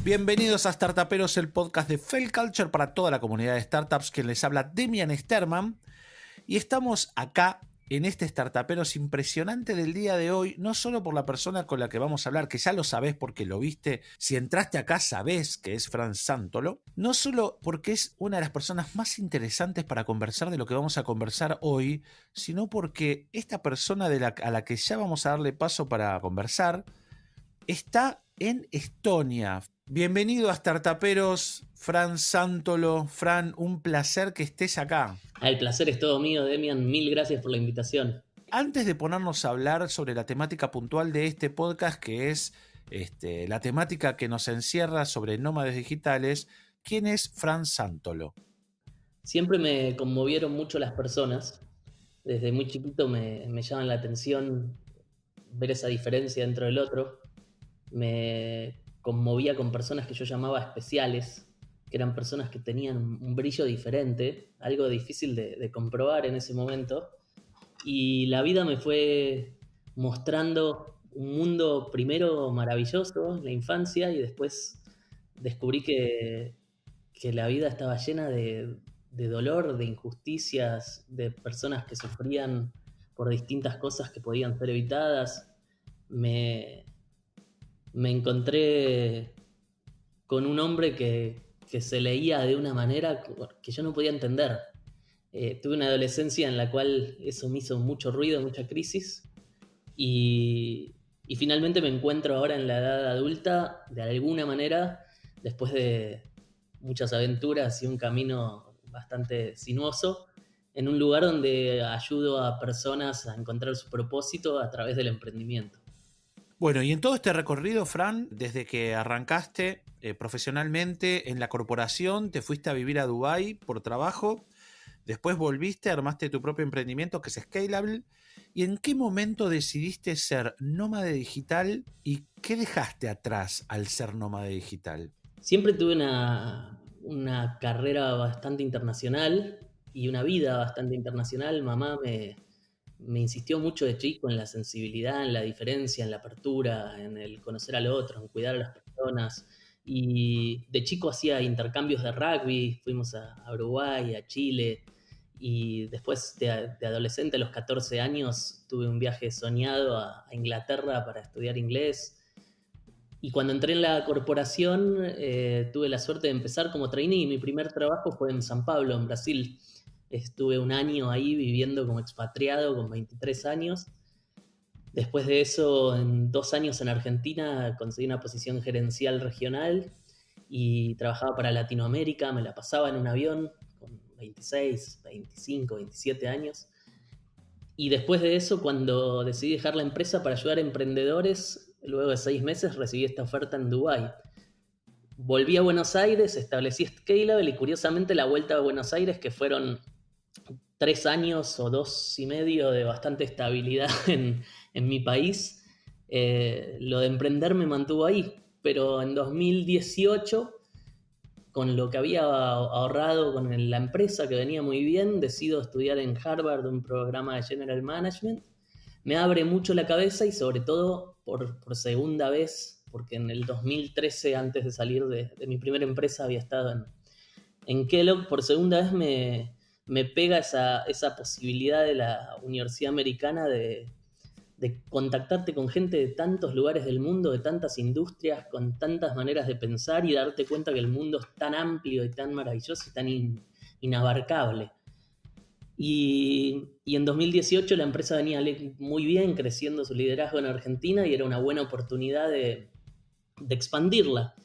Bienvenidos a Startuperos, el podcast de Fail Culture para toda la comunidad de startups, que les habla Demian Sterman. Y estamos acá en este Startuperos impresionante del día de hoy, no solo por la persona con la que vamos a hablar, que ya lo sabés porque lo viste, si entraste acá sabés que es Fran Santolo, no solo porque es una de las personas más interesantes para conversar de lo que vamos a conversar hoy, sino porque esta persona a la que ya vamos a darle paso para conversar está en Estonia. Bienvenido a Startuperos, Fran Santolo. Fran, un placer que estés acá. El placer es todo mío, Demian. Mil gracias por la invitación. Antes de ponernos a hablar sobre la temática puntual de este podcast, que es la temática que nos encierra sobre nómades digitales, ¿quién es Fran Santolo? Siempre me conmovieron mucho las personas. Desde muy chiquito me llaman la atención ver esa diferencia dentro del otro. Me conmovía con personas que yo llamaba especiales, que eran personas que tenían un brillo diferente, algo difícil de comprobar en ese momento. Y la vida me fue mostrando un mundo primero maravilloso en la infancia y después descubrí que la vida estaba llena de dolor, de injusticias, de personas que sufrían por distintas cosas que podían ser evitadas. Me, me encontré con un hombre que se leía de una manera que yo no podía entender. Tuve una adolescencia en la cual eso me hizo mucho ruido, mucha crisis, y finalmente me encuentro ahora en la edad adulta, de alguna manera, después de muchas aventuras y un camino bastante sinuoso, en un lugar donde ayudo a personas a encontrar su propósito a través del emprendimiento. Bueno, y en todo este recorrido, Fran, desde que arrancaste profesionalmente en la corporación, te fuiste a vivir a Dubái por trabajo, después volviste, armaste tu propio emprendimiento que es Scalable. ¿Y en qué momento decidiste ser nómade digital y qué dejaste atrás al ser nómade digital? Siempre tuve una carrera bastante internacional y una vida bastante internacional. Mamá me insistió mucho de chico en la sensibilidad, en la diferencia, en la apertura, en el conocer al otro, en cuidar a las personas. Y de chico hacía intercambios de rugby, fuimos a Uruguay, a Chile, y después de adolescente, a los 14 años, tuve un viaje soñado a Inglaterra para estudiar inglés. Y cuando entré en la corporación, tuve la suerte de empezar como trainee. Mi primer trabajo fue en San Pablo, en Brasil. Estuve un año ahí viviendo como expatriado con 23 años. Después de eso, en 2 años en Argentina, conseguí una posición gerencial regional y trabajaba para Latinoamérica. Me la pasaba en un avión con 26, 25, 27 años. Y después de eso, cuando decidí dejar la empresa para ayudar a emprendedores, luego de 6 meses recibí esta oferta en Dubái. Volví a Buenos Aires, establecí Scalable y curiosamente la vuelta a Buenos Aires, que fueron 3 años o 2 y medio de bastante estabilidad en mi país, lo de emprender me mantuvo ahí. Pero en 2018, con lo que había ahorrado con la empresa, que venía muy bien, decido estudiar en Harvard un programa de General Management. Me abre mucho la cabeza y sobre todo por segunda vez, porque en el 2013, antes de salir de mi primera empresa, había estado en Kellogg. Por segunda vez me pega esa posibilidad de la Universidad Americana de contactarte con gente de tantos lugares del mundo, de tantas industrias, con tantas maneras de pensar y darte cuenta que el mundo es tan amplio y tan maravilloso y tan inabarcable. Y en 2018 la empresa venía muy bien, creciendo su liderazgo en Argentina y era una buena oportunidad de expandirla.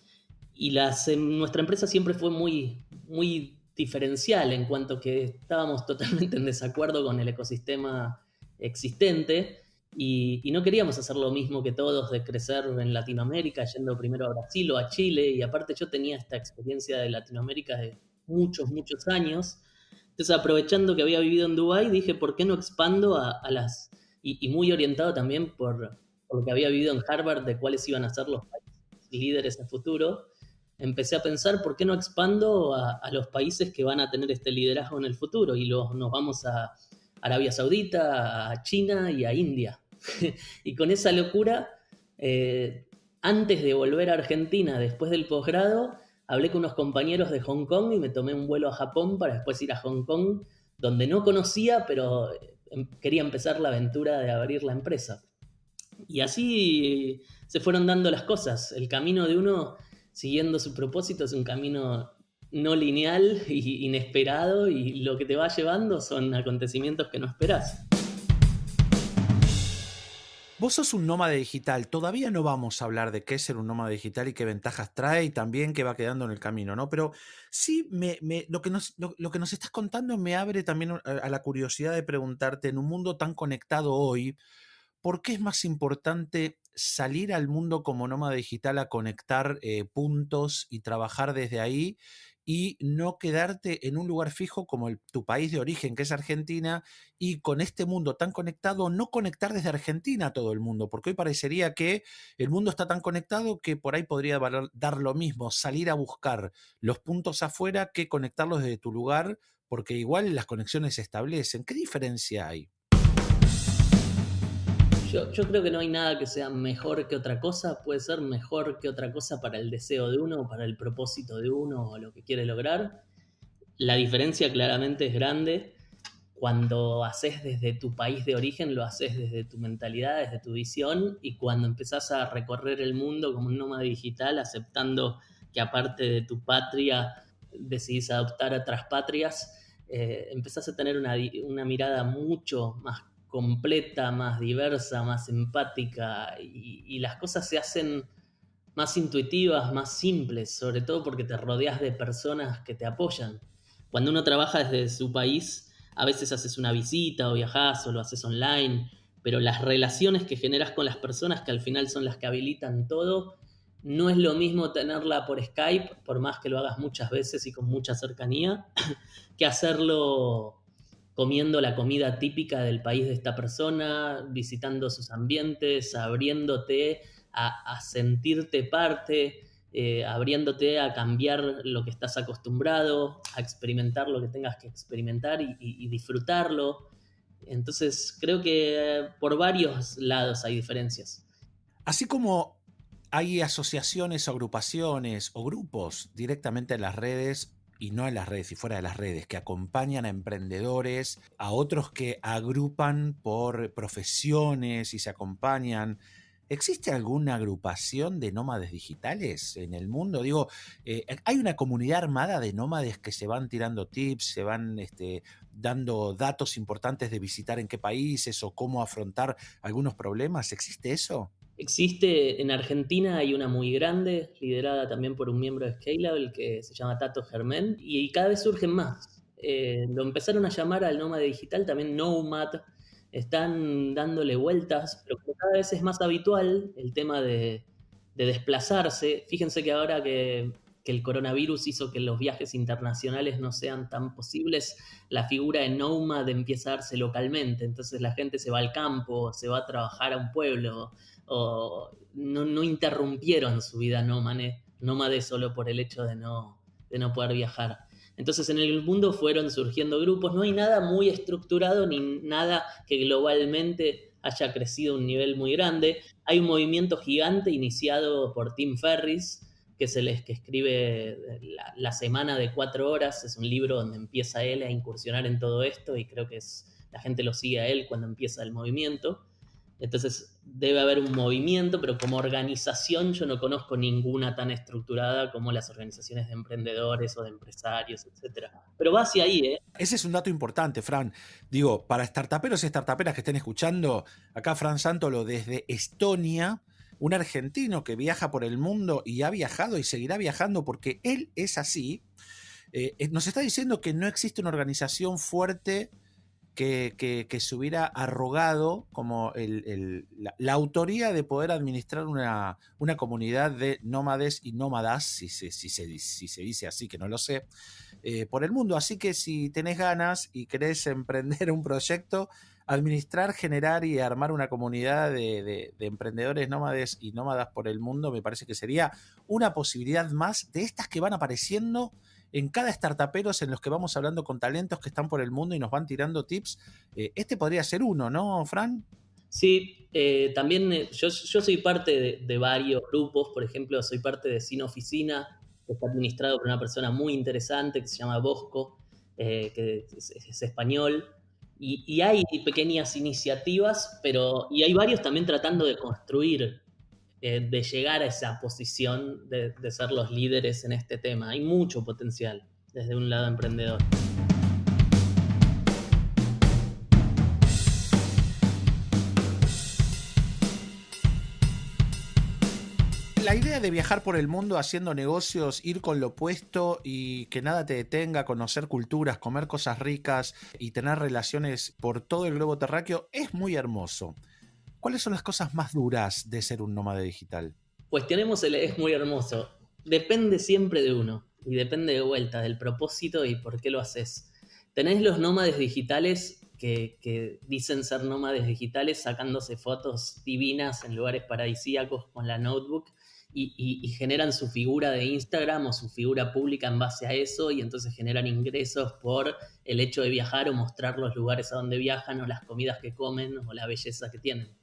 Y nuestra empresa siempre fue muy diferencial en cuanto que estábamos totalmente en desacuerdo con el ecosistema existente y no queríamos hacer lo mismo que todos de crecer en Latinoamérica, yendo primero a Brasil o a Chile, y aparte yo tenía esta experiencia de Latinoamérica de muchos años. Entonces, aprovechando que había vivido en Dubái, dije, ¿por qué no expando a las... Y muy orientado también por lo que había vivido en Harvard, de cuáles iban a ser los países líderes a futuro, empecé a pensar, ¿por qué no expando a los países que van a tener este liderazgo en el futuro? Y nos vamos a Arabia Saudita, a China y a India. Y con esa locura, Antes de volver a Argentina, después del posgrado, hablé con unos compañeros de Hong Kong y me tomé un vuelo a Japón para después ir a Hong Kong, donde no conocía, pero quería empezar la aventura de abrir la empresa. Y así se fueron dando las cosas. El camino de uno siguiendo su propósito es un camino no lineal y inesperado, y lo que te va llevando son acontecimientos que no esperás. Vos sos un nómade digital. Todavía no vamos a hablar de qué es ser un nómade digital y qué ventajas trae y también qué va quedando en el camino, ¿no? Pero sí, lo que nos estás contando me abre también a la curiosidad de preguntarte, en un mundo tan conectado hoy, ¿por qué es más importante salir al mundo como nómada digital a conectar puntos y trabajar desde ahí y no quedarte en un lugar fijo como tu país de origen, que es Argentina, y con este mundo tan conectado, no conectar desde Argentina a todo el mundo? Porque hoy parecería que el mundo está tan conectado que por ahí podría dar lo mismo salir a buscar los puntos afuera que conectarlos desde tu lugar, porque igual las conexiones se establecen. ¿Qué diferencia hay? Yo creo que no hay nada que sea mejor que otra cosa. Puede ser mejor que otra cosa para el deseo de uno, para el propósito de uno o lo que quiere lograr. La diferencia claramente es grande. Cuando haces desde tu país de origen, lo haces desde tu mentalidad, desde tu visión, y cuando empezás a recorrer el mundo como un nómada digital, aceptando que aparte de tu patria decidís adoptar a otras patrias, empezás a tener una mirada mucho más completa, más diversa, más empática, y las cosas se hacen más intuitivas, más simples, sobre todo porque te rodeas de personas que te apoyan. Cuando uno trabaja desde su país, a veces haces una visita o viajás o lo haces online, pero las relaciones que generas con las personas, que al final son las que habilitan todo, no es lo mismo tenerla por Skype, por más que lo hagas muchas veces y con mucha cercanía, que hacerlo comiendo la comida típica del país de esta persona, visitando sus ambientes, abriéndote a sentirte parte, abriéndote a cambiar lo que estás acostumbrado, a experimentar lo que tengas que experimentar y disfrutarlo. Entonces creo que por varios lados hay diferencias. Así como hay asociaciones o agrupaciones o grupos directamente en las redes y no en las redes y fuera de las redes, que acompañan a emprendedores, a otros que agrupan por profesiones y se acompañan. ¿Existe alguna agrupación de nómades digitales en el mundo? Digo, hay una comunidad armada de nómades que se van tirando tips, se van dando datos importantes de visitar en qué países o cómo afrontar algunos problemas. ¿Existe eso? Existe en Argentina, hay una muy grande, liderada también por un miembro de Scalable que se llama Tato Germán, y cada vez surgen más. Lo empezaron a llamar al nómada digital también Nomad, están dándole vueltas, pero cada vez es más habitual el tema de desplazarse. Fíjense que ahora que el coronavirus hizo que los viajes internacionales no sean tan posibles, la figura de nómada empieza a darse localmente, entonces la gente se va al campo, se va a trabajar a un pueblo, o no interrumpieron su vida nómade solo por el hecho de no poder viajar. Entonces en el mundo fueron surgiendo grupos, no hay nada muy estructurado ni nada que globalmente haya crecido a un nivel muy grande. Hay un movimiento gigante iniciado por Tim Ferriss, que es el que escribe la Semana de 4 horas, es un libro donde empieza él a incursionar en todo esto, y creo que la gente lo sigue a él cuando empieza el movimiento. Entonces debe haber un movimiento, pero como organización yo no conozco ninguna tan estructurada como las organizaciones de emprendedores o de empresarios, etc. Pero va hacia ahí, ¿eh? Ese es un dato importante, Fran. Digo, para startuperos y startuperas que estén escuchando, acá Fran Santolo desde Estonia, un argentino que viaja por el mundo y ha viajado y seguirá viajando porque él es así, nos está diciendo que no existe una organización fuerte que se hubiera arrogado como la autoría de poder administrar una comunidad de nómades y nómadas, si se dice así, que no lo sé, por el mundo. Así que si tenés ganas y querés emprender un proyecto, administrar, generar y armar una comunidad de emprendedores nómades y nómadas por el mundo, me parece que sería una posibilidad más de estas que van apareciendo en cada startuperos en los que vamos hablando con talentos que están por el mundo y nos van tirando tips. Este podría ser uno, ¿no, Fran? Sí, también yo soy parte de varios grupos, por ejemplo, soy parte de Sin Oficina, que está administrado por una persona muy interesante que se llama Bosco, que es español, y hay pequeñas iniciativas, y hay varios también tratando de construir, de llegar a esa posición de ser los líderes en este tema. Hay mucho potencial desde un lado emprendedor. La idea de viajar por el mundo haciendo negocios, ir con lo opuesto y que nada te detenga, conocer culturas, comer cosas ricas y tener relaciones por todo el globo terráqueo es muy hermoso. ¿Cuáles son las cosas más duras de ser un nómada digital? Cuestionemos es muy hermoso. Depende siempre de uno y depende de vuelta del propósito y por qué lo haces. Tenés los nómades digitales que dicen ser nómades digitales sacándose fotos divinas en lugares paradisíacos con la notebook y generan su figura de Instagram o su figura pública en base a eso y entonces generan ingresos por el hecho de viajar o mostrar los lugares a donde viajan o las comidas que comen o la belleza que tienen.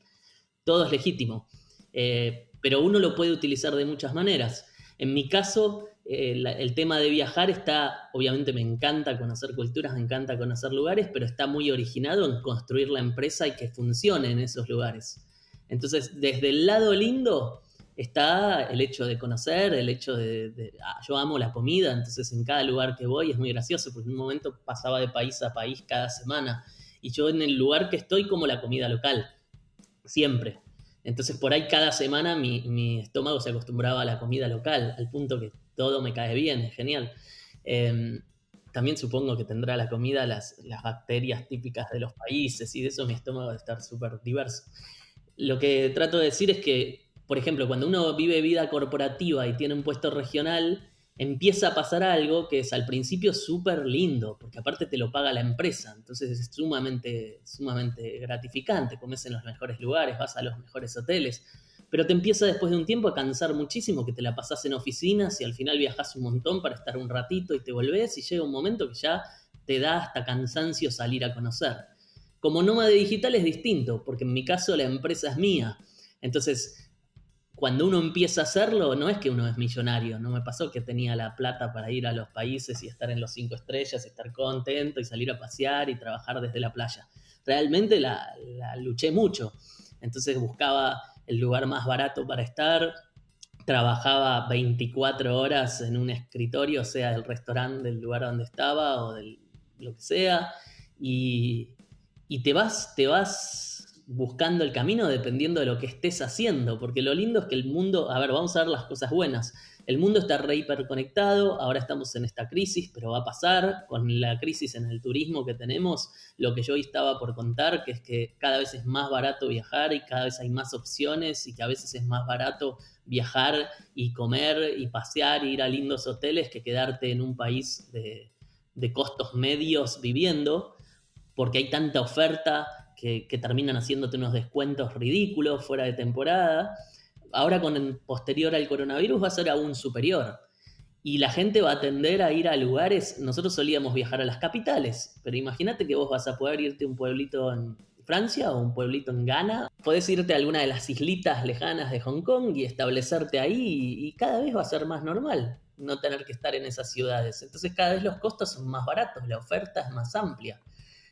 Todo es legítimo, pero uno lo puede utilizar de muchas maneras. En mi caso, el tema de viajar está, obviamente me encanta conocer culturas, me encanta conocer lugares, pero está muy originado en construir la empresa y que funcione en esos lugares. Entonces, desde el lado lindo está el hecho de conocer, el hecho yo amo la comida, entonces en cada lugar que voy es muy gracioso, porque en un momento pasaba de país a país cada semana, y yo en el lugar que estoy como la comida local siempre. Entonces por ahí cada semana mi estómago se acostumbraba a la comida local, al punto que todo me cae bien, es genial. Eh, También supongo que tendrá la comida las bacterias típicas de los países y de eso mi estómago debe estar súper diverso. Lo que trato de decir es que, por ejemplo, cuando uno vive vida corporativa y tiene un puesto regional, empieza a pasar algo que es al principio súper lindo, porque aparte te lo paga la empresa, entonces es sumamente, sumamente gratificante, comes en los mejores lugares, vas a los mejores hoteles, pero te empieza después de un tiempo a cansar muchísimo, que te la pasás en oficinas y al final viajás un montón para estar un ratito y te volvés y llega un momento que ya te da hasta cansancio salir a conocer. Como nómada digital es distinto, porque en mi caso la empresa es mía, entonces cuando uno empieza a hacerlo, no es que uno es millonario. No me pasó que tenía la plata para ir a los países y estar en los 5 estrellas, y estar contento y salir a pasear y trabajar desde la playa. Realmente la luché mucho. Entonces buscaba el lugar más barato para estar, trabajaba 24 horas en un escritorio, sea del restaurante, del lugar donde estaba o de lo que sea, y, y te vas buscando el camino dependiendo de lo que estés haciendo, porque lo lindo es que el mundo, a ver, vamos a ver las cosas buenas. El mundo está re hiperconectado, ahora estamos en esta crisis, pero va a pasar con la crisis en el turismo que tenemos. Lo que yo hoy estaba por contar, que es que cada vez es más barato viajar y cada vez hay más opciones y que a veces es más barato viajar y comer y pasear e ir a lindos hoteles que quedarte en un país de costos medios viviendo, porque hay tanta oferta que terminan haciéndote unos descuentos ridículos fuera de temporada. Ahora con el posterior al coronavirus va a ser aún superior. Y la gente va a tender a ir a lugares, nosotros solíamos viajar a las capitales, pero imagínate que vos vas a poder irte a un pueblito en Francia o un pueblito en Ghana, podés irte a alguna de las islitas lejanas de Hong Kong y establecerte ahí y cada vez va a ser más normal no tener que estar en esas ciudades. Entonces cada vez los costos son más baratos, la oferta es más amplia.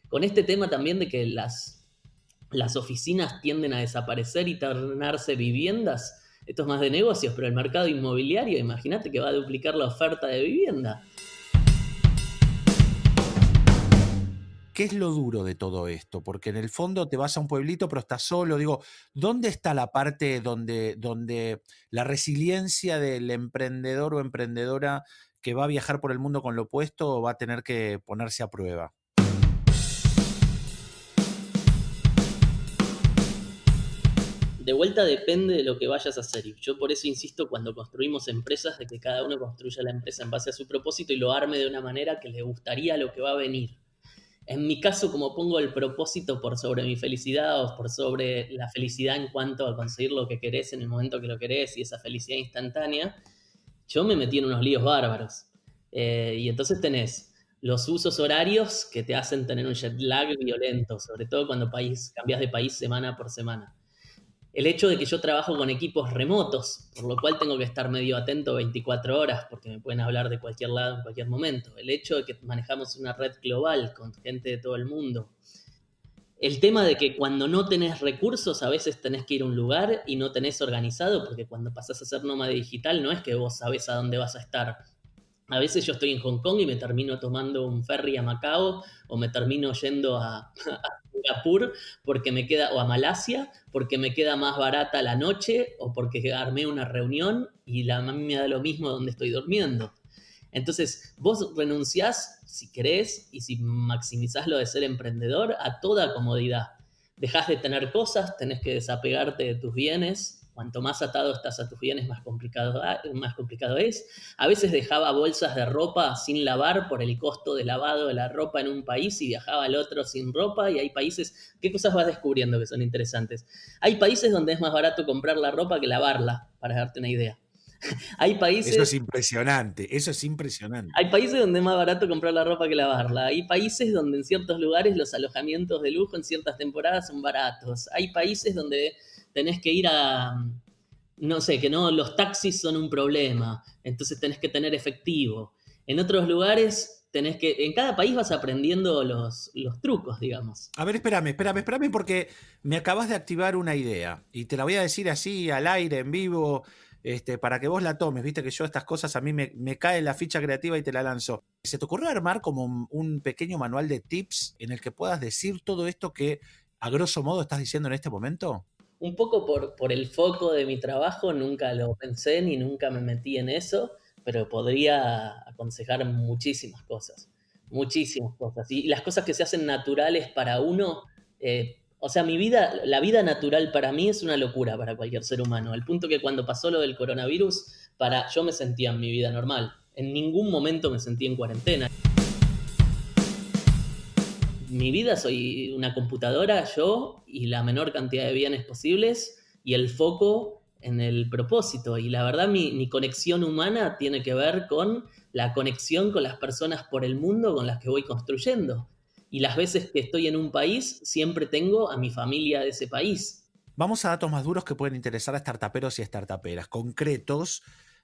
Con este tema también de que las oficinas tienden a desaparecer y tornarse viviendas, esto es más de negocios, pero el mercado inmobiliario, imagínate que va a duplicar la oferta de vivienda. ¿Qué es lo duro de todo esto? Porque en el fondo te vas a un pueblito, pero estás solo. Digo, ¿dónde está la parte donde la resiliencia del emprendedor o emprendedora que va a viajar por el mundo con lo opuesto va a tener que ponerse a prueba? De vuelta depende de lo que vayas a hacer. Y yo por eso insisto cuando construimos empresas de que cada uno construya la empresa en base a su propósito y lo arme de una manera que le gustaría lo que va a venir. En mi caso, como pongo el propósito por sobre mi felicidad o por sobre la felicidad en cuanto a conseguir lo que querés en el momento que lo querés y esa felicidad instantánea, yo me metí en unos líos bárbaros. Y entonces tenés los usos horarios que te hacen tener un jet lag violento, sobre todo cuando cambias de país semana por semana. El hecho de que yo trabajo con equipos remotos, por lo cual tengo que estar medio atento 24 horas, porque me pueden hablar de cualquier lado en cualquier momento. El hecho de que manejamos una red global con gente de todo el mundo. El tema de que cuando no tenés recursos, a veces tenés que ir a un lugar y no tenés organizado, porque cuando pasás a ser nómada digital no es que vos sabés a dónde vas a estar. A veces yo estoy en Hong Kong y me termino tomando un ferry a Macao, o me termino yendo a Singapur porque me queda, o a Malasia, porque me queda más barata la noche, o porque armé una reunión y a mí me da lo mismo donde estoy durmiendo. Entonces, vos renunciás, si querés, y si maximizás lo de ser emprendedor, a toda comodidad. Dejás de tener cosas, tenés que desapegarte de tus bienes. Cuanto más atado estás a tus bienes, más complicado es. A veces dejaba bolsas de ropa sin lavar por el costo de lavado de la ropa en un país y viajaba al otro sin ropa. Y hay países, ¿qué cosas vas descubriendo que son interesantes? Hay países donde es más barato comprar la ropa que lavarla, para darte una idea. Hay Eso es países impresionante, eso es impresionante. Hay países donde es más barato comprar la ropa que lavarla. Hay países donde en ciertos lugares los alojamientos de lujo en ciertas temporadas son baratos. Hay países donde tenés que ir no sé, que no, los taxis son un problema. Entonces tenés que tener efectivo. En otros lugares en cada país vas aprendiendo los trucos, digamos. A ver, espérame, porque me acabas de activar una idea y te la voy a decir así al aire, en vivo, para que vos la tomes. Viste que yo estas cosas a mí me cae la ficha creativa y te la lanzo. ¿Se te ocurrió armar como un pequeño manual de tips en el que puedas decir todo esto que a grosso modo estás diciendo en este momento? Un poco por el foco de mi trabajo, nunca lo pensé ni nunca me metí en eso, pero podría aconsejar muchísimas cosas, muchísimas cosas. Y las cosas que se hacen naturales para uno, o sea, la vida natural para mí es una locura para cualquier ser humano, al punto que cuando pasó lo del coronavirus, yo me sentía en mi vida normal. En ningún momento me sentí en cuarentena. Mi vida soy una computadora, yo, y la menor cantidad de bienes posibles, y el foco en el propósito. Y la verdad, mi conexión humana tiene que ver con la conexión con las personas por el mundo con las que voy construyendo. Y las veces que estoy en un país, siempre tengo a mi familia de ese país. Vamos a datos más duros que pueden interesar a startuperos y startuperas, concretos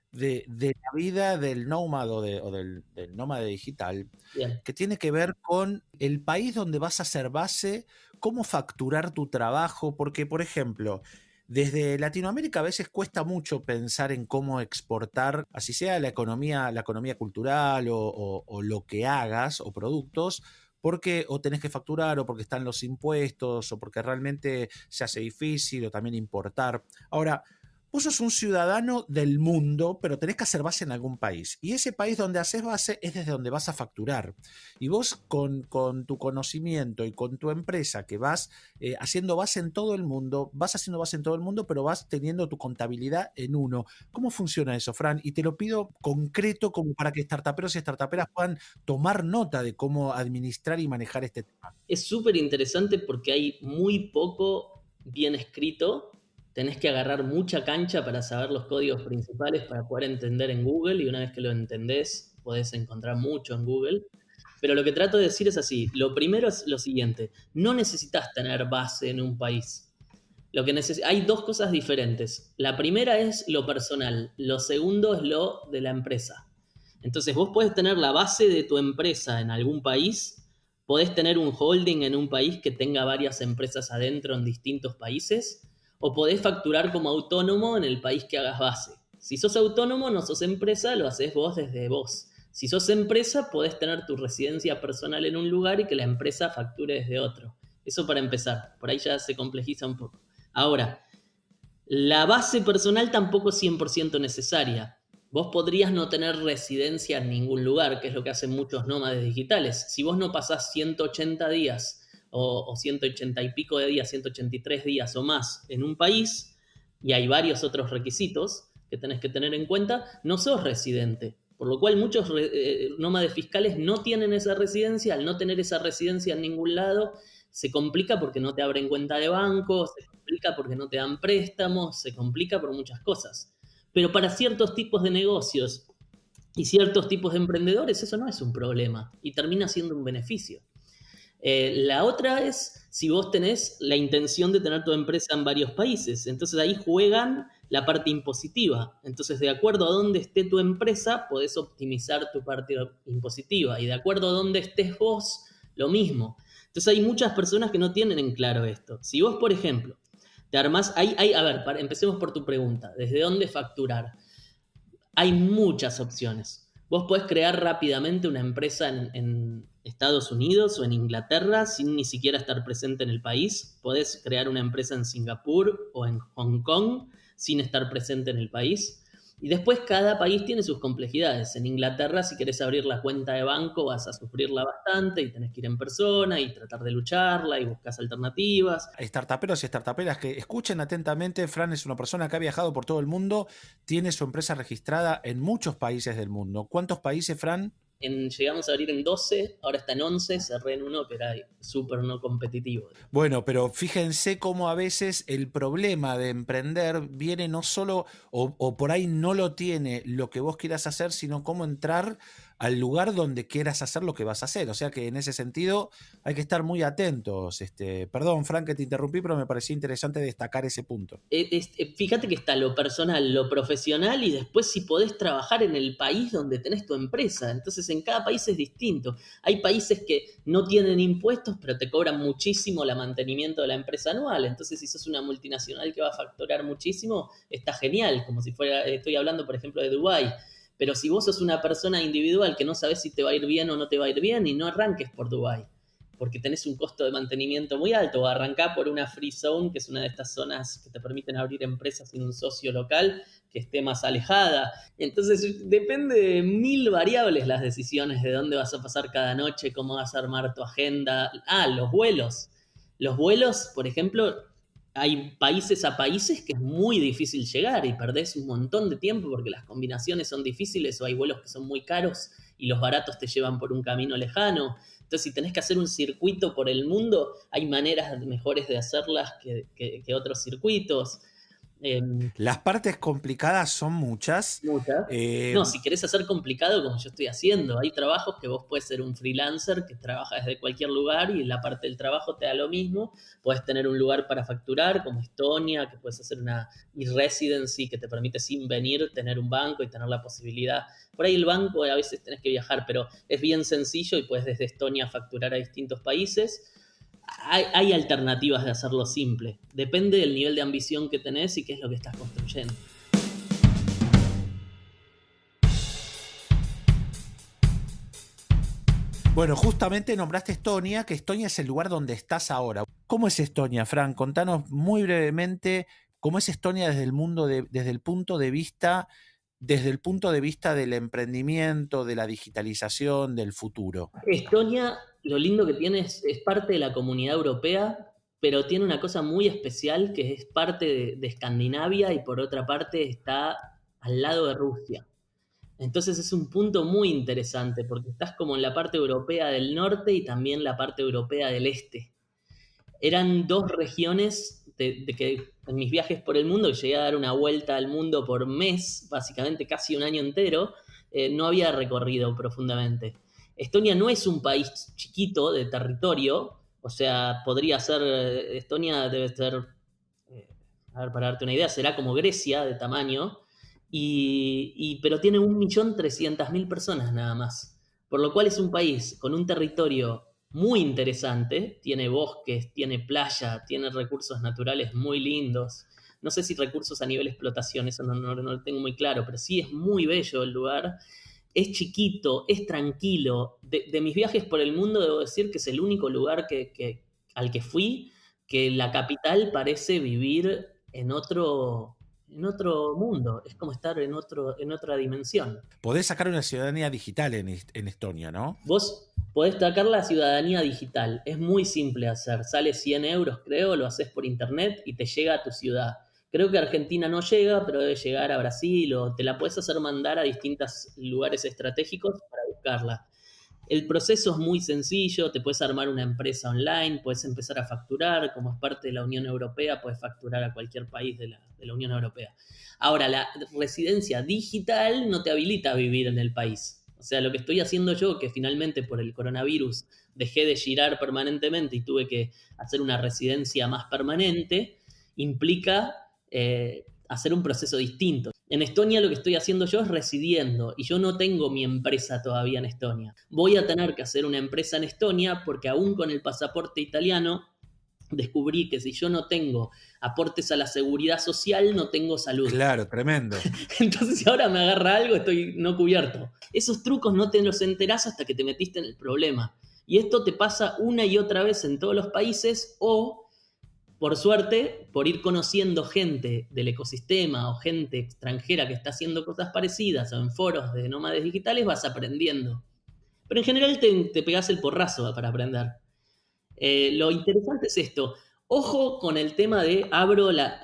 de la vida del nómada o del nómada digital. Bien. Que tiene que ver con el país donde vas a hacer base, cómo facturar tu trabajo, porque, por ejemplo, desde Latinoamérica a veces cuesta mucho pensar en cómo exportar, así sea la economía cultural o lo que hagas o productos, porque o tenés que facturar o porque están los impuestos o porque realmente se hace difícil o también importar. Ahora, vos sos un ciudadano del mundo, pero tenés que hacer base en algún país. Y ese país donde haces base es desde donde vas a facturar. Y vos con tu conocimiento y con tu empresa que vas haciendo base en todo el mundo, pero vas teniendo tu contabilidad en uno. ¿Cómo funciona eso, Fran? Y te lo pido concreto como para que startuperos y startuperas puedan tomar nota de cómo administrar y manejar este tema. Es súper interesante porque hay muy poco bien escrito. Tenés que agarrar mucha cancha para saber los códigos principales para poder entender en Google, y una vez que lo entendés, podés encontrar mucho en Google. Pero lo que trato de decir es así. Lo primero es lo siguiente. No necesitas tener base en un país. Hay dos cosas diferentes. La primera es lo personal. Lo segundo es lo de la empresa. Entonces vos podés tener la base de tu empresa en algún país. Podés tener un holding en un país que tenga varias empresas adentro en distintos países, o podés facturar como autónomo en el país que hagas base. Si sos autónomo, no sos empresa, lo haces vos desde vos. Si sos empresa, podés tener tu residencia personal en un lugar y que la empresa facture desde otro. Eso para empezar. Por ahí ya se complejiza un poco. Ahora, la base personal tampoco es 100% necesaria. Vos podrías no tener residencia en ningún lugar, que es lo que hacen muchos nómades digitales. Si vos no pasás 180 días o 180 y pico de días, 183 días o más en un país, y hay varios otros requisitos que tenés que tener en cuenta, no sos residente. Por lo cual muchos nómades fiscales no tienen esa residencia. Al no tener esa residencia en ningún lado, se complica porque no te abren cuenta de banco, se complica porque no te dan préstamos, se complica por muchas cosas. Pero para ciertos tipos de negocios Y ciertos tipos de emprendedores, eso no es un problema y termina siendo un beneficio. La otra es si vos tenés la intención de tener tu empresa en varios países. Entonces ahí juegan la parte impositiva. Entonces, de acuerdo a dónde esté tu empresa, podés optimizar tu parte impositiva. Y de acuerdo a dónde estés vos, lo mismo. Entonces hay muchas personas que no tienen en claro esto. Si vos, por ejemplo, te armás, a ver, empecemos por tu pregunta. ¿Desde dónde facturar? Hay muchas opciones. Vos podés crear rápidamente una empresa en Estados Unidos o en Inglaterra sin ni siquiera estar presente en el país. Podés crear una empresa en Singapur o en Hong Kong sin estar presente en el país. Y después cada país tiene sus complejidades. En Inglaterra, si querés abrir la cuenta de banco, vas a sufrirla bastante y tenés que ir en persona y tratar de lucharla y buscas alternativas. Startuperos y startuperas que escuchen atentamente, Fran es una persona que ha viajado por todo el mundo, tiene su empresa registrada en muchos países del mundo. ¿Cuántos países, Fran? Llegamos a abrir en 12, ahora está en 11, cerré en uno que era súper no competitivo. Bueno, pero fíjense cómo a veces el problema de emprender viene no solo, o por ahí no lo tiene lo que vos quieras hacer, sino cómo entrar al lugar donde quieras hacer lo que vas a hacer. O sea que en ese sentido hay que estar muy atentos. Perdón, Frank, que te interrumpí, pero me parecía interesante destacar ese punto. Fíjate que está lo personal, lo profesional y después si podés trabajar en el país donde tenés tu empresa. Entonces en cada país es distinto. Hay países que no tienen impuestos, pero te cobran muchísimo el mantenimiento de la empresa anual. Entonces si sos una multinacional que va a facturar muchísimo, está genial. Como si fuera, estoy hablando por ejemplo de Dubái. Pero si vos sos una persona individual que no sabes si te va a ir bien o no te va a ir bien, y no arranques por Dubái, porque tenés un costo de mantenimiento muy alto, o arrancá por una free zone, que es una de estas zonas que te permiten abrir empresas sin un socio local, que esté más alejada. Entonces depende de 1000 variables las decisiones de dónde vas a pasar cada noche, cómo vas a armar tu agenda. Los vuelos. Los vuelos, por ejemplo, hay países a países que es muy difícil llegar y perdés un montón de tiempo porque las combinaciones son difíciles o hay vuelos que son muy caros y los baratos te llevan por un camino lejano. Entonces, si tenés que hacer un circuito por el mundo, hay maneras mejores de hacerlas que otros circuitos. Las partes complicadas son muchas. Muchas. No, si querés hacer complicado como yo estoy haciendo, hay trabajos que vos puedes ser un freelancer que trabaja desde cualquier lugar y la parte del trabajo te da lo mismo. Puedes tener un lugar para facturar como Estonia, que puedes hacer una e-residency que te permite sin venir tener un banco y tener la posibilidad. Por ahí el banco a veces tenés que viajar, pero es bien sencillo y puedes desde Estonia facturar a distintos países. Hay alternativas de hacerlo simple. Depende del nivel de ambición que tenés y qué es lo que estás construyendo. Bueno, justamente nombraste Estonia, que Estonia es el lugar donde estás ahora. ¿Cómo es Estonia, Fran? Contanos muy brevemente cómo es Estonia desde el punto de vista del emprendimiento, de la digitalización, del futuro. Estonia, lo lindo que tiene es parte de la comunidad europea, pero tiene una cosa muy especial que es parte de Escandinavia y por otra parte está al lado de Rusia. Entonces es un punto muy interesante porque estás como en la parte europea del norte y también la parte europea del este. Eran dos regiones de que en mis viajes por el mundo, que llegué a dar una vuelta al mundo por mes, básicamente casi un año entero, no había recorrido profundamente. Estonia no es un país chiquito de territorio, o sea, podría ser, Estonia debe ser, a ver, para darte una idea, será como Grecia de tamaño, pero tiene 1.300.000 personas nada más. Por lo cual es un país con un territorio muy interesante, tiene bosques, tiene playa, tiene recursos naturales muy lindos. No sé si recursos a nivel explotación, eso no lo tengo muy claro, pero sí es muy bello el lugar. Es chiquito, es tranquilo. De mis viajes por el mundo, debo decir que es el único lugar al que fui que la capital parece vivir en otro mundo. Es como estar en otra dimensión. Podés sacar una ciudadanía digital en Estonia, ¿no? Vos podés sacar la ciudadanía digital. Es muy simple hacer. Sale 100 euros, creo, lo haces por internet y te llega a tu ciudad. Creo que Argentina no llega, pero debe llegar a Brasil o te la puedes hacer mandar a distintos lugares estratégicos para buscarla. El proceso es muy sencillo, te puedes armar una empresa online, puedes empezar a facturar, como es parte de la Unión Europea, puedes facturar a cualquier país de la Unión Europea. Ahora, la residencia digital no te habilita a vivir en el país. O sea, lo que estoy haciendo yo, que finalmente por el coronavirus dejé de girar permanentemente y tuve que hacer una residencia más permanente, implica hacer un proceso distinto. En Estonia lo que estoy haciendo yo es residiendo y yo no tengo mi empresa todavía en Estonia. Voy a tener que hacer una empresa en Estonia porque aún con el pasaporte italiano descubrí que si yo no tengo aportes a la seguridad social, no tengo salud. Claro, tremendo. Entonces, si ahora me agarra algo, estoy no cubierto. Esos trucos no te los enterás hasta que te metiste en el problema. Y esto te pasa una y otra vez en todos los países o, por suerte, por ir conociendo gente del ecosistema o gente extranjera que está haciendo cosas parecidas o en foros de nómades digitales, vas aprendiendo. Pero en general te pegás el porrazo para aprender. Lo interesante es esto. Ojo con el tema de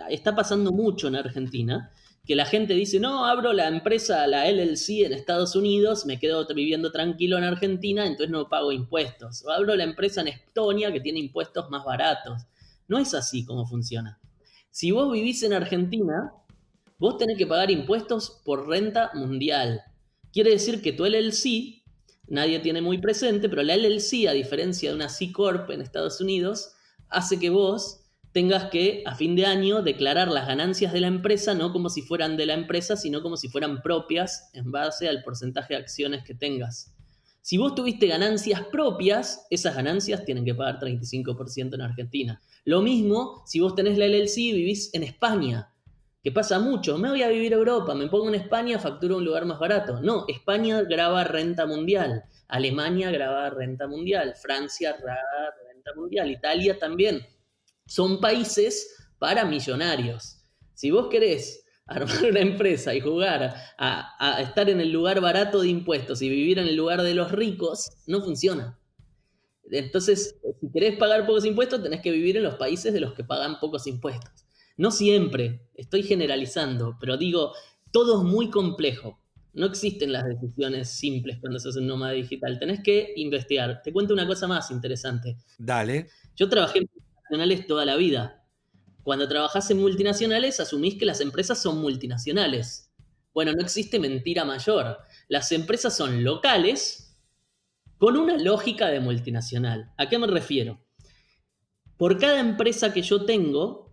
está pasando mucho en Argentina, que la gente dice, no, abro la empresa, la LLC en Estados Unidos, me quedo viviendo tranquilo en Argentina, entonces no pago impuestos. O abro la empresa en Estonia, que tiene impuestos más baratos. No es así como funciona. Si vos vivís en Argentina, vos tenés que pagar impuestos por renta mundial. Quiere decir que tu LLC, nadie tiene muy presente, pero la LLC, a diferencia de una C Corp en Estados Unidos, hace que vos tengas que, a fin de año, declarar las ganancias de la empresa, no como si fueran de la empresa, sino como si fueran propias en base al porcentaje de acciones que tengas. Si vos tuviste ganancias propias, esas ganancias tienen que pagar 35% en Argentina. Lo mismo si vos tenés la LLC y vivís en España, que pasa mucho. Me voy a vivir a Europa, me pongo en España, facturo un lugar más barato. No, España graba renta mundial, Alemania graba renta mundial, Francia graba renta mundial, Italia también. Son países para millonarios. Si vos querés armar una empresa y jugar a estar en el lugar barato de impuestos y vivir en el lugar de los ricos, no funciona. Entonces, si querés pagar pocos impuestos, tenés que vivir en los países de los que pagan pocos impuestos. No siempre, estoy generalizando, pero digo, todo es muy complejo. No existen las decisiones simples cuando sos un nómada digital. Tenés que investigar. Te cuento una cosa más interesante. Dale. Yo trabajé en multinacionales toda la vida. Cuando trabajás en multinacionales, asumís que las empresas son multinacionales. Bueno, no existe mentira mayor. Las empresas son locales con una lógica de multinacional. ¿A qué me refiero? Por cada empresa que yo tengo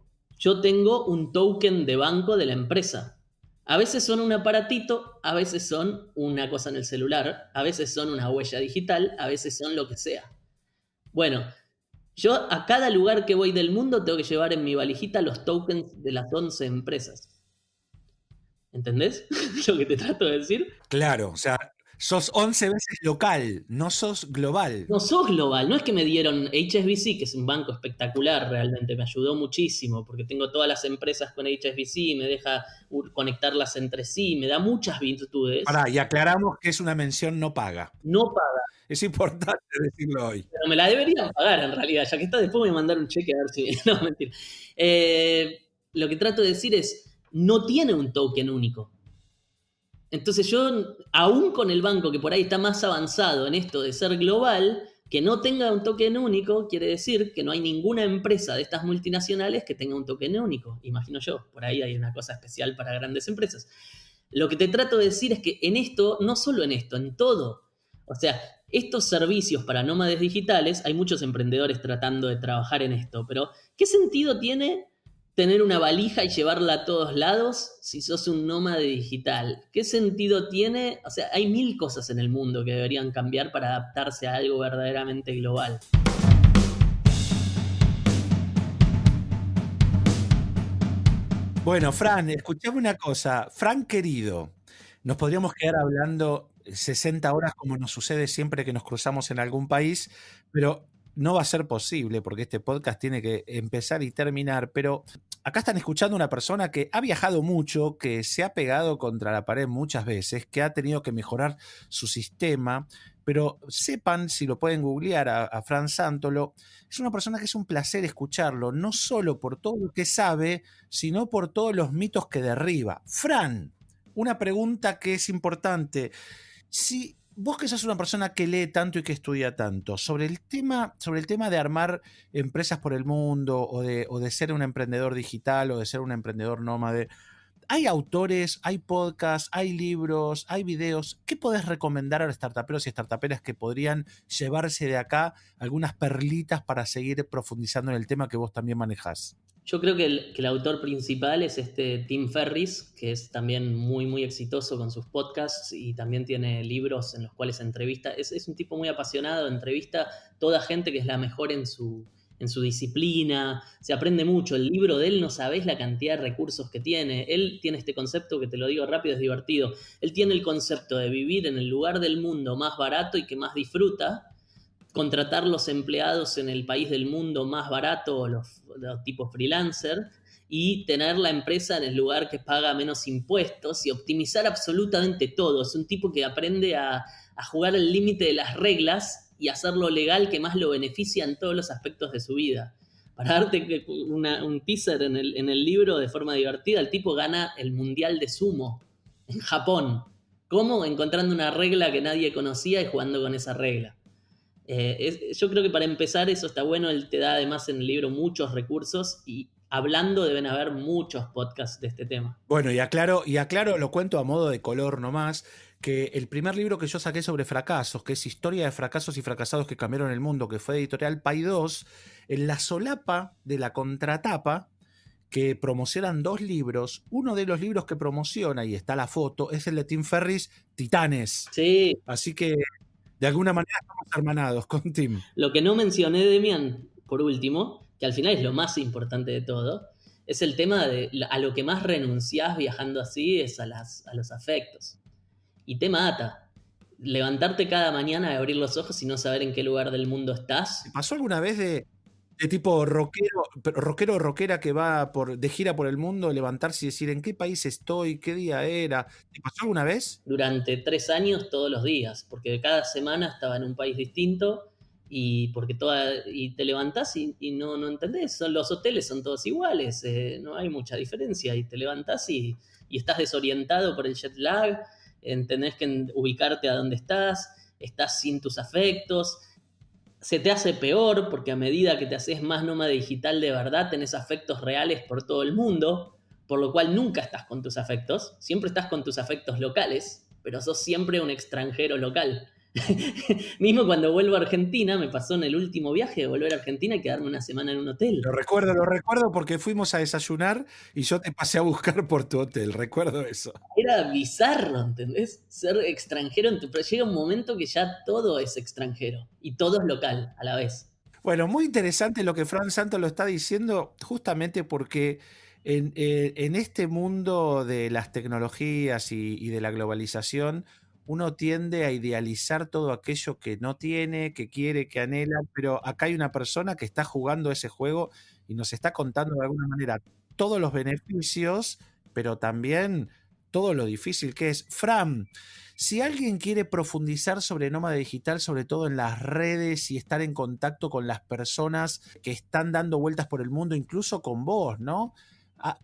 un token de banco de la empresa. A veces son un aparatito, a veces son una cosa en el celular, a veces son una huella digital, a veces son lo que sea. Bueno, yo a cada lugar que voy del mundo tengo que llevar en mi valijita los tokens de las 11 empresas. ¿Entendés lo que te trato de decir? Claro, o sea, sos 11 veces local, no sos global. No sos global, no es que me dieron HSBC, que es un banco espectacular realmente, me ayudó muchísimo, porque tengo todas las empresas con HSBC, me deja conectarlas entre sí, me da muchas virtudes. Pará, y aclaramos que es una mención no paga. No paga. Es importante decirlo hoy. Pero me la deberían pagar en realidad, ya que está, después voy a mandar un cheque a ver si... No, mentira. Lo que trato de decir es, no tiene un token único. Entonces yo, aún con el banco que por ahí está más avanzado en esto de ser global, que no tenga un token único, quiere decir que no hay ninguna empresa de estas multinacionales que tenga un token único. Imagino yo, por ahí hay una cosa especial para grandes empresas. Lo que te trato de decir es que en esto, no solo en esto, en todo. O sea, estos servicios para nómades digitales, hay muchos emprendedores tratando de trabajar en esto, pero ¿qué sentido tiene tener una valija y llevarla a todos lados si sos un nómade digital? ¿Qué sentido tiene? O sea, hay 1000 cosas en el mundo que deberían cambiar para adaptarse a algo verdaderamente global. Bueno, Fran, escuchame una cosa. Fran, querido, nos podríamos quedar hablando 60 horas como nos sucede siempre que nos cruzamos en algún país, pero no va a ser posible porque este podcast tiene que empezar y terminar. Pero acá están escuchando una persona que ha viajado mucho, que se ha pegado contra la pared muchas veces, que ha tenido que mejorar su sistema. Pero sepan, si lo pueden googlear a Fran Sántolo, es una persona que es un placer escucharlo, no solo por todo lo que sabe, sino por todos los mitos que derriba. Fran, una pregunta que es importante. Si vos que sos una persona que lee tanto y que estudia tanto, sobre el tema de armar empresas por el mundo o de ser un emprendedor digital o de ser un emprendedor nómade, ¿hay autores, hay podcasts, hay libros, hay videos? ¿Qué podés recomendar a los startuperos y startuperas que podrían llevarse de acá algunas perlitas para seguir profundizando en el tema que vos también manejás? Yo creo que el autor principal es Tim Ferriss, que es también muy, muy exitoso con sus podcasts y también tiene libros en los cuales entrevista. Es un tipo muy apasionado, entrevista toda gente que es la mejor en su disciplina, se aprende mucho. El libro de él, no sabés la cantidad de recursos que tiene. Él tiene este concepto que te lo digo rápido, es divertido. Él tiene el concepto de vivir en el lugar del mundo más barato y que más disfruta, contratar los empleados en el país del mundo más barato, los tipos freelancer, y tener la empresa en el lugar que paga menos impuestos y optimizar absolutamente todo. Es un tipo que aprende a jugar el límite de las reglas y hacerlo legal que más lo beneficia en todos los aspectos de su vida. Para darte un teaser en el libro de forma divertida, el tipo gana el Mundial de Sumo en Japón. ¿Cómo? Encontrando una regla que nadie conocía y jugando con esa regla. Yo creo que para empezar eso está bueno. Él te da además en el libro muchos recursos y hablando deben haber muchos podcasts de este tema. Bueno, y aclaro, lo cuento a modo de color nomás, que el primer libro que yo saqué sobre fracasos, que es Historia de fracasos y fracasados que cambiaron el mundo, que fue editorial Paidós, en la solapa de la contratapa, que promocionan 2 libros. Uno de los libros que promociona, y está la foto, es el de Tim Ferriss, Titanes. Sí. Así que de alguna manera estamos hermanados con Tim. Lo que no mencioné, Demian, por último, que al final es lo más importante de todo, es el tema de a lo que más renunciás viajando así es a los afectos. Y te mata. Levantarte cada mañana y abrir los ojos y no saber en qué lugar del mundo estás. ¿Te pasó alguna vez de tipo rockero o rockera que va de gira por el mundo, levantarse y decir en qué país estoy, qué día era? ¿Te pasó alguna vez? Durante 3 años, todos los días, porque cada semana estaba en un país distinto y te levantás y no entendés. Los hoteles son todos iguales, no hay mucha diferencia y te levantás y estás desorientado por el jet lag, tenés que ubicarte a dónde estás sin tus afectos. Se te hace peor porque a medida que te haces más nómada digital de verdad, tenés afectos reales por todo el mundo, por lo cual nunca estás con tus afectos, siempre estás con tus afectos locales, pero sos siempre un extranjero local. Mismo cuando vuelvo a Argentina, me pasó en el último viaje de volver a Argentina y quedarme una semana en un hotel. Lo recuerdo porque fuimos a desayunar y yo te pasé a buscar por tu hotel, recuerdo eso. Era bizarro, ¿entendés? Ser extranjero pero llega un momento que ya todo es extranjero y todo es local a la vez. Bueno, muy interesante lo que Fran Santos lo está diciendo, justamente porque en este mundo de las tecnologías y de la globalización, uno tiende a idealizar todo aquello que no tiene, que quiere, que anhela, pero acá hay una persona que está jugando ese juego y nos está contando de alguna manera todos los beneficios, pero también todo lo difícil que es. Fran, si alguien quiere profundizar sobre nómada digital, sobre todo en las redes y estar en contacto con las personas que están dando vueltas por el mundo, incluso con vos, ¿no?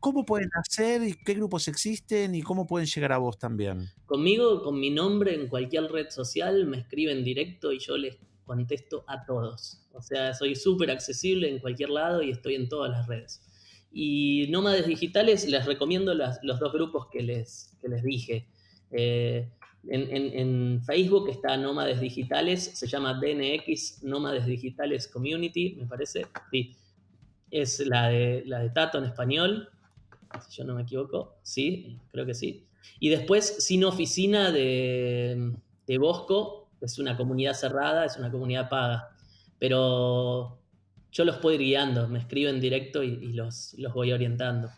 ¿Cómo pueden hacer y qué grupos existen y cómo pueden llegar a vos también? Conmigo, con mi nombre en cualquier red social, me escriben directo y yo les contesto a todos. O sea, soy súper accesible en cualquier lado y estoy en todas las redes. Y nómades digitales, les recomiendo los 2 grupos que les dije. En Facebook está Nómades Digitales, se llama DNX, Nómades Digitales Community, me parece. Sí. Es la de Tato en español, si yo no me equivoco. Sí, creo que sí. Y después Sin Oficina de Bosco, es una comunidad cerrada, es una comunidad paga. Pero yo los puedo ir guiando, me escriben directo y los voy orientando.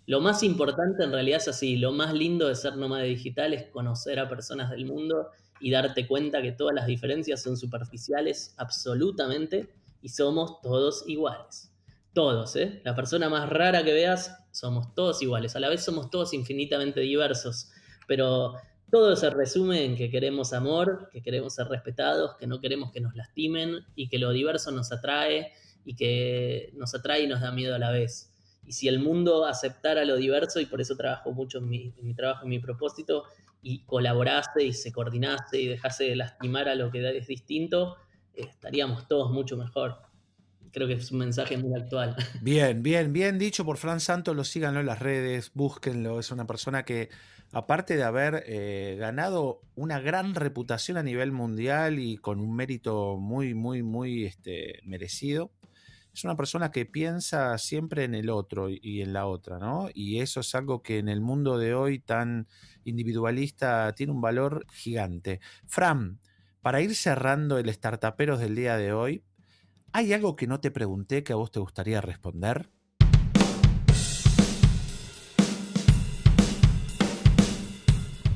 Lo más importante en realidad es así, lo más lindo de ser nómada digital es conocer a personas del mundo y darte cuenta que todas las diferencias son superficiales absolutamente y somos todos iguales. Todos, ¿eh? La persona más rara que veas, somos todos iguales. A la vez somos todos infinitamente diversos, pero todo se resume en que queremos amor, que queremos ser respetados, que no queremos que nos lastimen y que lo diverso nos atrae y que nos atrae y nos da miedo a la vez. Y si el mundo aceptara lo diverso, y por eso trabajo mucho en mi trabajo, en mi propósito, y colaborase y se coordinase y dejase de lastimar a lo que es distinto, estaríamos todos mucho mejor. Creo que es un mensaje muy actual. Bien, bien, bien dicho por Fran Santolo, síganlo en las redes, búsquenlo, es una persona que, aparte de haber ganado una gran reputación a nivel mundial y con un mérito muy, muy, muy merecido, es una persona que piensa siempre en el otro y en la otra, ¿no? Y eso es algo que en el mundo de hoy tan individualista tiene un valor gigante. Fran, para ir cerrando el Startuperos del día de hoy, ¿hay algo que no te pregunté que a vos te gustaría responder?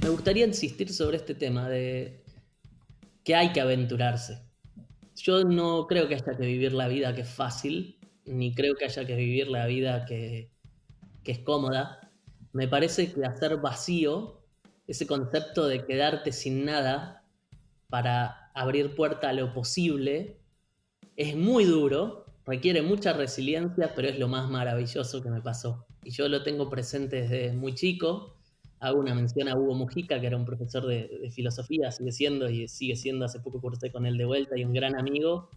Me gustaría insistir sobre este tema de que hay que aventurarse. Yo no creo que haya que vivir la vida que es fácil, ni creo que haya que vivir la vida que es cómoda. Me parece que hacer vacío, ese concepto de quedarte sin nada para abrir puerta a lo posible, es muy duro, requiere mucha resiliencia, pero es lo más maravilloso que me pasó. Y yo lo tengo presente desde muy chico. Hago una mención a Hugo Mujica, que era un profesor de filosofía, sigue siendo, hace poco cursé con él de vuelta, y un gran amigo.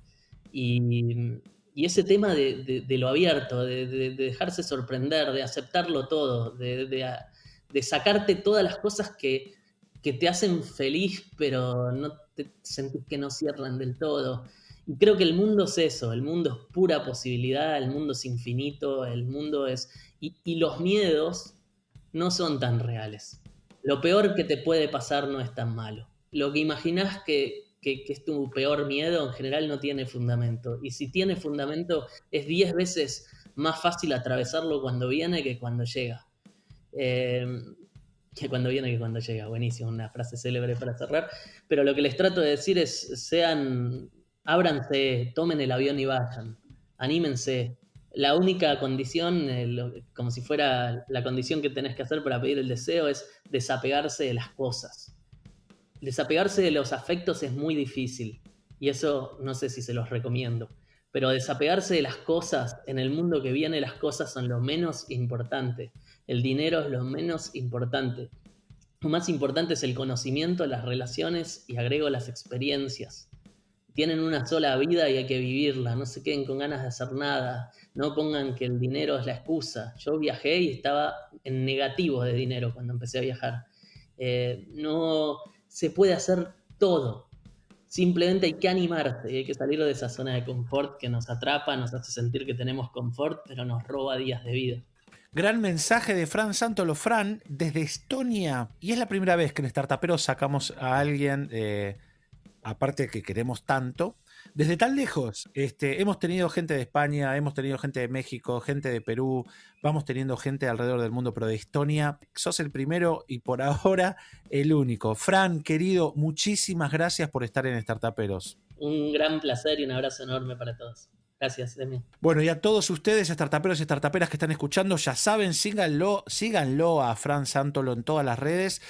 Y ese tema de lo abierto, de dejarse sorprender, de aceptarlo todo, de sacarte todas las cosas que te hacen feliz, pero no te sentís que no cierran del todo. Y creo que el mundo es eso, el mundo es pura posibilidad, el mundo es infinito, el mundo es... Y los miedos no son tan reales. Lo peor que te puede pasar no es tan malo. Lo que imaginás que es tu peor miedo en general no tiene fundamento. Y si tiene fundamento, es 10 veces más fácil atravesarlo cuando viene que cuando llega. Que cuando viene que cuando llega. Buenísimo, una frase célebre para cerrar. Pero lo que les trato de decir es, ábranse, tomen el avión y vayan. Anímense. La única condición, como si fuera la condición que tenés que hacer para pedir el deseo, es desapegarse de las cosas. Desapegarse de los afectos es muy difícil, y eso no sé si se los recomiendo, pero desapegarse de las cosas, en el mundo que viene las cosas son lo menos importante, el dinero es lo menos importante, lo más importante es el conocimiento, las relaciones y agrego las experiencias. Tienen una sola vida y hay que vivirla, no se queden con ganas de hacer nada, no pongan que el dinero es la excusa. Yo viajé y estaba en negativo de dinero cuando empecé a viajar. No se puede hacer todo, simplemente hay que animarse y hay que salir de esa zona de confort que nos atrapa, nos hace sentir que tenemos confort, pero nos roba días de vida. Gran mensaje de Fran Santolo. Fran, desde Estonia, y es la primera vez que en Startuperos sacamos a alguien, aparte que queremos tanto, desde tan lejos. Hemos tenido gente de España, hemos tenido gente de México, gente de Perú, vamos teniendo gente alrededor del mundo, pero de Estonia sos el primero y por ahora el único. Fran, querido, muchísimas gracias por estar en Startuperos. Un gran placer y un abrazo enorme para todos. Gracias, Demi. Bueno, y a todos ustedes, startuperos y startuperas que están escuchando, ya saben, síganlo a Fran Santolo en todas las redes.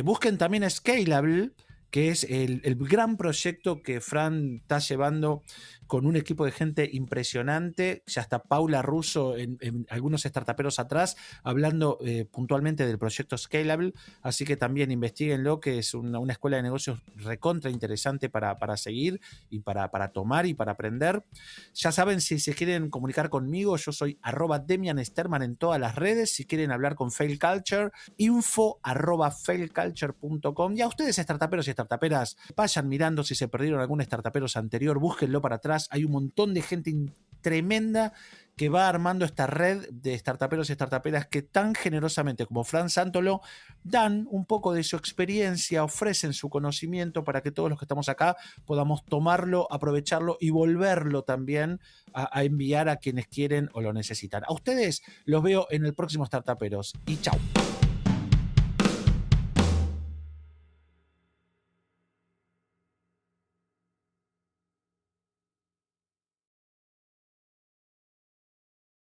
Busquen también a Scalable, que es el gran proyecto que Fran está llevando con un equipo de gente impresionante. Ya está Paula Russo en algunos startuperos atrás, hablando puntualmente del proyecto Scalable. Así que también investiguenlo, que es una escuela de negocios recontra interesante para seguir y para tomar y para aprender. Ya saben, si se quieren comunicar conmigo, yo soy @DemianSterman en todas las redes. Si quieren hablar con Fail Culture, info@failculture.com. Y a ustedes, startuperos y startuperas, vayan mirando si se perdieron algún startuperos anterior, búsquenlo para atrás. Hay un montón de gente tremenda que va armando esta red de startuperos y startuperas que tan generosamente como Fran Santolo dan un poco de su experiencia, ofrecen su conocimiento para que todos los que estamos acá podamos tomarlo, aprovecharlo y volverlo también a enviar a quienes quieren o lo necesitan. A ustedes los veo en el próximo Startuperos y chao.